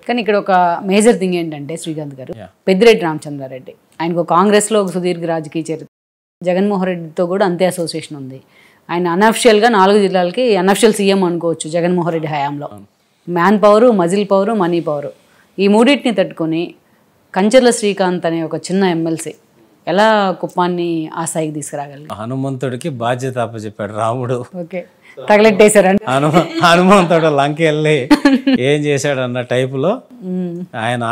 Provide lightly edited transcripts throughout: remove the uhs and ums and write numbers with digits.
కానీ ఇక్కడ ఒక మేజర్ థింగ్ ఏంటంటే శ్రీకాంత్ గారు, పెద్దిరెడ్డి రామచంద్రారెడ్డి ఆయనకు కాంగ్రెస్లో ఒక సుదీర్ఘ రాజకీయ చరిత్ర, జగన్మోహన్ రెడ్డితో కూడా అంతే అసోసియేషన్ ఉంది. ఆయన అనఫిషియల్గా 4 జిల్లాలకి అనఫిషియల్ సీఎం అనుకోవచ్చు జగన్మోహన్ రెడ్డి హయాంలో. Man power, muscle power, money power, ఈ మూడింటిని తట్టుకొని కంచర్ల శ్రీకాంత్ అనే ఒక చిన్న ఎమ్మెల్సీ ఎలా కుప్పాన్ని ఆ స్థాయికి తీసుకురాగలరు? హనుమంతుడికి బాధ్యత అప్పచెప్పాడు రాముడు. ఓకే, తగలెట్టేశారండి. హనుమంతుడు లంక వెళ్ళి ఏం చేశాడు అన్న టైపులో ఆయన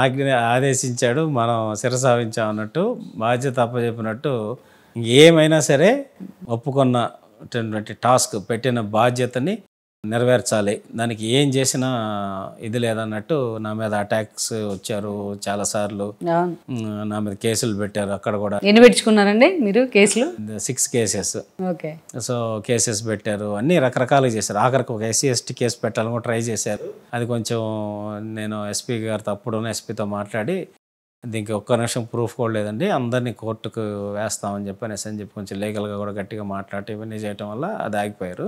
ఆదేశించాడు, మనం శిరసావించాం అన్నట్టు, బాధ్యత అప్పచెప్పినట్టు ఏమైనా సరే ఒప్పుకున్నటువంటి టాస్క్, పెట్టిన బాధ్యతని నెరవేర్చాలి, దానికి ఏం చేసినా ఇది లేదన్నట్టు నా మీద అటాక్స్ వచ్చారు చాలాసార్లు, నా మీద కేసులు పెట్టారు. అక్కడ కూడా ఎన్ని పెట్టుకున్నారండి మీరు కేసులు? 6 కేసెస్. ఓకే, సో కేసెస్ పెట్టారు, అన్నీ రకరకాలుగా చేశారు. ఆఖరికి ఒక SC ST కేసు పెట్టాలని కూడా ట్రై చేశారు. అది కొంచెం నేను ఎస్పీ గారితో అప్పుడున్న ఎస్పీతో మాట్లాడి దీనికి ఒక్క నిమిషం ప్రూఫ్ కూడా లేదండి, అందరినీ కోర్టుకు వేస్తామని చెప్పనేసి అని చెప్పి కొంచెం లీగల్గా కూడా గట్టిగా మాట్లాడి ఇవన్నీ చేయటం వల్ల అది ఆగిపోయారు.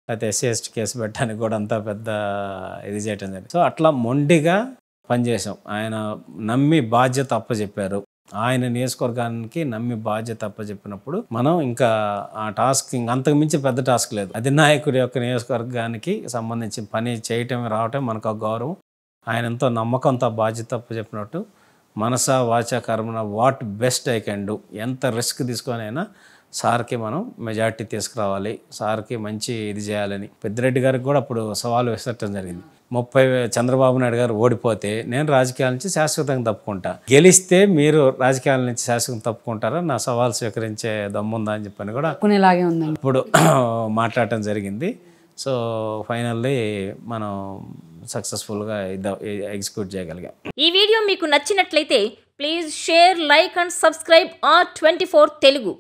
అయితే SC ST కేసు పెట్టడానికి కూడా అంతా పెద్ద ఇది చేయటం జరిగింది. సో అట్లా మొండిగా పనిచేసాం. ఆయన నమ్మి బాధ్యత అప్పచెప్పారు, ఆయన నియోజకవర్గానికి నమ్మి బాధ్యత అప్పచెప్పినప్పుడు మనం ఇంకా ఆ టాస్క్ అంతకు మించి పెద్ద టాస్క్ లేదు. అధినాయకుడి యొక్క నియోజకవర్గానికి సంబంధించి పని చేయటం రావటం మనకు ఒక గౌరవం. ఆయన ఎంతో నమ్మకంతో బాధ్యత అప్పచెప్పినట్టు మనసా వాచా కర్మన what best I can do, ఎంత రిస్క్ తీసుకొని అయినా సార్కి మనం మెజార్టీ తీసుకురావాలి, సార్కి మంచి ఇది చేయాలని పెద్దిరెడ్డి గారికి కూడా అప్పుడు సవాలు విసరటం జరిగింది. 30 చంద్రబాబు నాయుడు గారు ఓడిపోతే నేను రాజకీయాల నుంచి శాశ్వతంగా తప్పుకుంటా, గెలిస్తే మీరు రాజకీయాల నుంచి శాశ్వతంగా తప్పుకుంటారా, నా సవాల్ స్వీకరించే దమ్ముందా అని చెప్పని కూడా ఇప్పుడు మాట్లాడటం జరిగింది. సో ఫైనల్లీ మనం సక్సెస్ఫుల్గా ఎగ్జిక్యూట్ చేయగలిగాం. ఈ వీడియో మీకు నచ్చినట్లయితే please share, like and subscribe R24 Telugu.